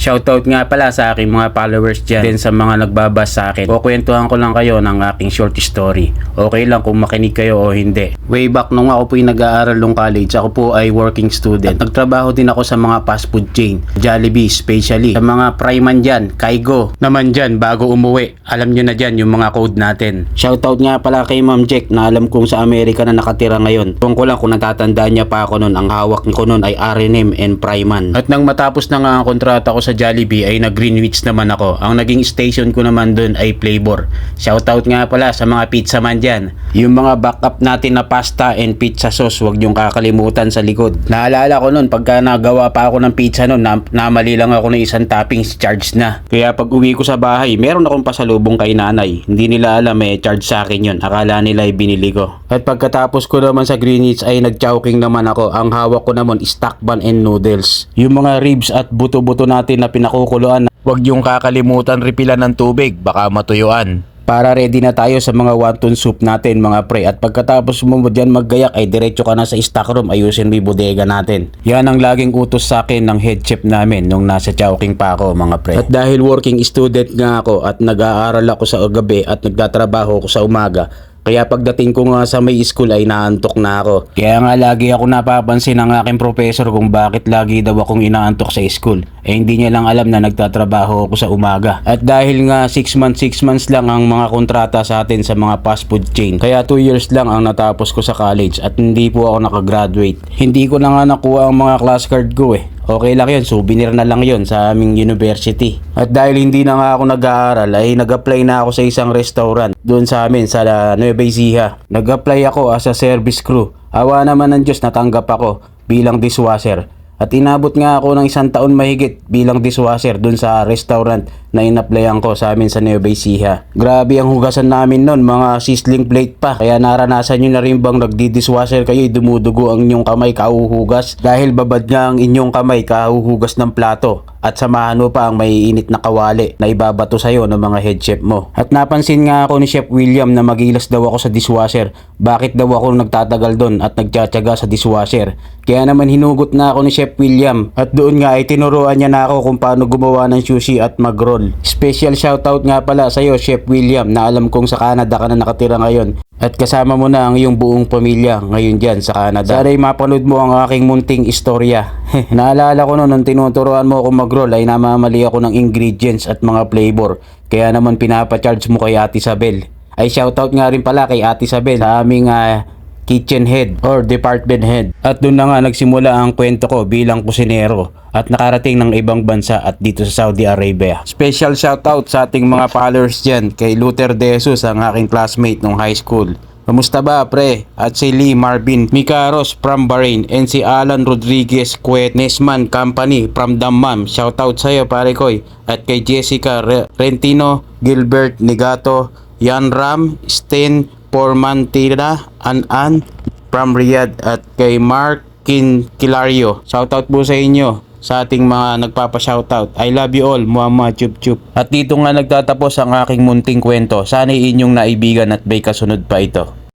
Shoutout nga pala sa aking mga followers dyan, din sa mga nagbabas sa akin. Kukwentuhan ko lang kayo ng aking short story. Okay lang kung makinig kayo o hindi. Way back nung ako po yung nag-aaral ng college, ako po ay working student. At nagtrabaho din ako sa mga fast food chain, Jollibee especially. Sa mga Fryman dyan, Kaigo naman dyan bago umuwi. Alam nyo na dyan yung mga code natin. Shoutout nga pala kay Ma'am Jack na alam kong sa Amerika na nakatira ngayon. Kung ko lang kung natatandaan niya pa ako nun, ang hawak ko nun ay R&M and Fryman. At nang matapos na nga ang kontrata ko sa Jollibee ay nag-Greenwich naman ako. Ang naging station ko naman dun ay Flavor. Shoutout nga pala sa mga pizza man dyan. Yung mga backup natin na pasta and pizza sauce, huwag yung kakalimutan sa likod. Naalala ko nun, pagka nagawa pa ako ng pizza nun, namali lang ako ng isang toppings, charge na. Kaya pag uwi ko sa bahay, meron akong pasalubong kay nanay. Hindi nila alam charge sa akin yun. Akala nila ay binili ko. At pagkatapos ko naman sa Greenwich ay nag-chowking naman ako. Ang hawak ko naman is stock bun and noodles. Yung mga ribs at buto-buto natin na pinakukuluan, huwag yung kakalimutan repilan ng tubig, baka matuyuan. Para ready na tayo sa mga wonton soup natin mga pre. At pagkatapos mo dyan maggayak ay diretso ka na sa stock room, ayusin mo yung bodega natin. Yan ang laging utos sa akin ng head chef namin nung nasa chowking pa ako mga pre. At dahil working student nga ako at nag-aaral ako sa gabi at nagtatrabaho ako sa umaga, kaya pagdating ko nga sa may school ay naantok na ako. Kaya nga lagi ako napapansin ng aking professor kung bakit lagi daw akong inaantok sa school. Hindi niya lang alam na nagtatrabaho ako sa umaga. At dahil nga 6 months lang ang mga kontrata sa atin sa mga fast food chain. Kaya 2 years lang ang natapos ko sa college at hindi po ako nakagraduate. Hindi ko na nga nakuha ang mga class card ko Okay lang yun, souvenir na lang yun sa aming university. At dahil hindi na nga ako nag-aaral ay nag-apply na ako sa isang restaurant doon sa amin sa Nueva Ecija. Nag-apply ako as a service crew. Awa naman ng Diyos, natanggap ako bilang dishwasher. At inabot nga ako ng 1 taon mahigit bilang dishwasher dun sa restaurant na in-applyan ko sa amin sa Nueva Ecija. Grabe ang hugasan namin nun, mga sizzling plate pa. Kaya naranasan nyo na rin bang nagdi-dishwasher kayo, dumudugo ang inyong kamay kahuhugas dahil babad nga ang inyong kamay kahuhugas ng plato. At samahan mo pa ang may init na kawali na ibabato sa'yo ng mga head chef mo. At napansin nga ako ni Chef William na magilas daw ako sa dishwasher. Bakit daw ako nagtatagal doon at nagtsatsaga sa dishwasher? Kaya naman hinugot na ako ni Chef William. At doon nga ay tinuruan niya na ako kung paano gumawa ng sushi at mag-roll. Special shoutout nga pala sa'yo Chef William na alam kong sa Canada ka na nakatira ngayon. At kasama mo na ang iyong buong pamilya ngayon dyan sa Canada. Sana'y mapanood mo ang aking munting istorya. Naalala ko noon nung tinuturuan mo ako mag-roll ay namamali ako ng ingredients at mga flavor. Kaya naman pinapacharge mo kay Ate Isabel. Ay shoutout nga rin pala kay Ate Isabel sa aming kitchen head or department head. At doon na nga nagsimula ang kwento ko bilang kusinero at nakarating ng ibang bansa at dito sa Saudi Arabia. Special shoutout sa ating mga followers dyan kay Luther De Jesus, ang aking classmate nung high school. Kamusta ba pre? At si Lee Marvin Micaros from Bahrain and si Alan Rodriguez Kuwait Nesman Company from Dammam. Shoutout sa iyo pare koy. At kay Jessica Rentino, Gilbert Nigato, Yan Ram, Sten Pormantira, An from Riyadh at kay Mark Kilario. Shoutout po sa inyo sa ating mga nagpapa-shoutout. I love you all, Muhammad Chup Chup. At dito nga nagtatapos ang aking munting kwento. Sana inyong naibigan at may kasunod pa ito.